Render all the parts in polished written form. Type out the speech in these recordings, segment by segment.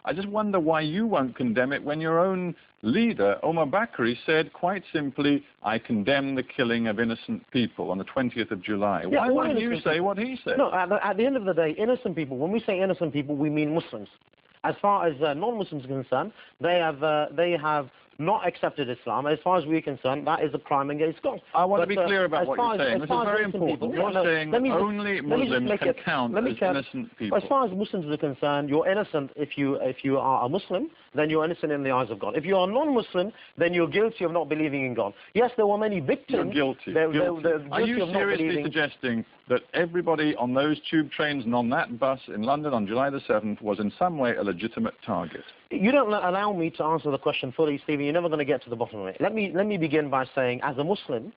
I just wonder why you won't condemn it when your own leader, Omar Bakri, said quite simply, I condemn the killing of innocent people on the 20th of July. Yeah, why won't you say what he said? No, at the end of the day, innocent people, when we say innocent people, we mean Muslims. As far as non-Muslims are concerned, they have not accepted Islam. As far as we're concerned, that is a crime against God. I want to be clear about what you're saying. This is very important. You're saying only Muslims can count as innocent people. As far as Muslims are concerned, you're innocent if you are a Muslim, then you're innocent in the eyes of God. If you are non-Muslim, then you're guilty of not believing in God. Yes, there were many victims. You're guilty. Are you seriously suggesting that everybody on those tube trains and on that bus in London on July the 7th was in some way a legitimate target? You don't allow me to answer the question fully, Stephen. You're never going to get to the bottom of it. Let me begin by saying, as a Muslim,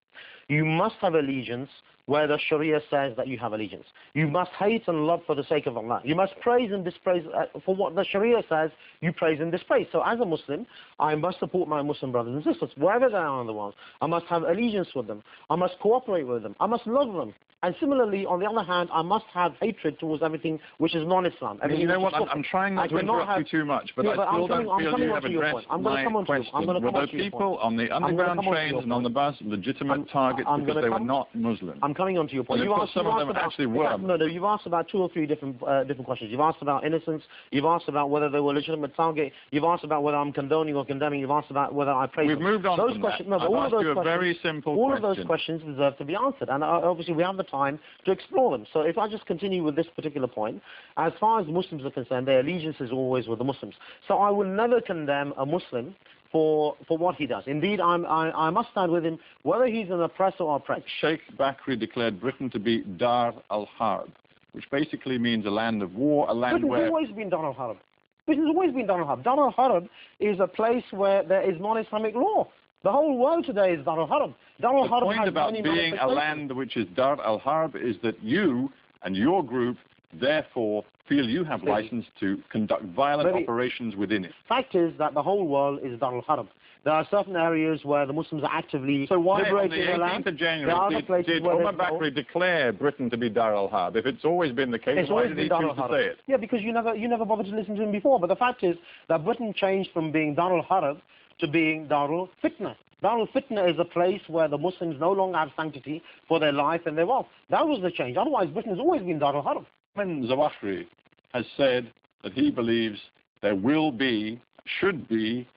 you must have allegiance where the Sharia says that you have allegiance. You must hate and love for the sake of Allah. You must praise and dispraise for what the Sharia says, you praise and dispraise. So as a Muslim, I must support my Muslim brothers and sisters, wherever they are in the world. I must have allegiance with them. I must cooperate with them. I must love them. And similarly, on the other hand, I must have hatred towards everything which is non-Islam. You know what, I'm trying not to interrupt you too much, but I still don't feel you have addressed my question. Were the people on the underground trains and on the bus legitimate targets because they were not Muslim? I'm coming on to your point. Some of them actually were. No, you've asked about 2 or 3 different questions. You've asked about innocence. You've asked about whether they were legitimate target. You've asked about whether I'm condoning or condemning. You've asked about whether I praise them. We've moved on from that. No, but all of those questions, very simple all of those questions deserve to be answered. And obviously we have the time to explore them. So if I just continue with this particular point, as far as Muslims are concerned, their allegiance is always with the Muslims. So I will never condemn a Muslim for what he does. Indeed, I must stand with him, whether he's an oppressor or oppressed. Sheikh Bakri declared Britain to be Dar al-Harb, which basically means a land of war, a land where... Britain's always been Dar al-Harb. Britain's always been Dar al-Harb. Dar al-Harb is a place where there is non-Islamic law. The whole world today is Dar al-Harb. The point about being a land which is Dar al-Harb is that you and your group, therefore, feel you have license to conduct violent operations within it. Fact is that the whole world is Dar al-Harb. There are certain areas where the Muslims are actively liberating their land. So why on the 18th of January did Omar Bakri declare Britain to be Dar al-Harb? If it's always been the case, why did he choose to say it? Yeah, because you never bothered to listen to him before. But the fact is that Britain changed from being Dar al-Harb to being Dar al-Fitna. Dar al-Fitna is a place where the Muslims no longer have sanctity for their life and their wealth. That was the change. Otherwise, Britain has always been Dar al-Harb. Zawahri has said that he believes there will be, should be,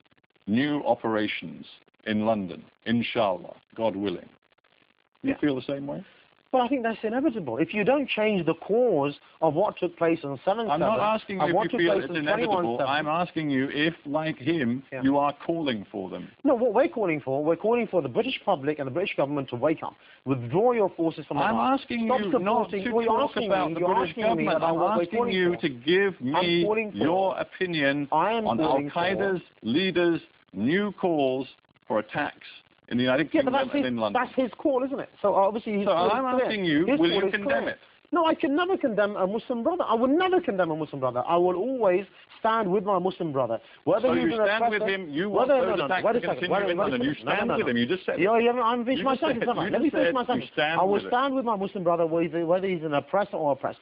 new operations in London, inshallah, God willing. Do you feel the same way? Well, I think that's inevitable. If you don't change the cause of what took place on 7/7... I'm not asking you if you feel it's inevitable. I'm asking you if, like him, you are calling for them. No, what we're calling for the British public and the British government to wake up. Withdraw your forces from the I'm asking you not to talk about the British government. I'm asking you to give me your opinion on Al-Qaeda's leaders' new calls for attacks in the United Kingdom and in London. That's his call, isn't it? So obviously he's I'm asking you, will you condemn it? No, I can never condemn a Muslim brother. I will never condemn a Muslim brother. I will always stand with my Muslim brother. Whether you stand with him, you want those attacks to continue in London. You stand with him, you just said it. I'm finished my sentence, haven't I? Let me finish my sentence. I will stand with my Muslim brother whether he's an oppressor or oppressed.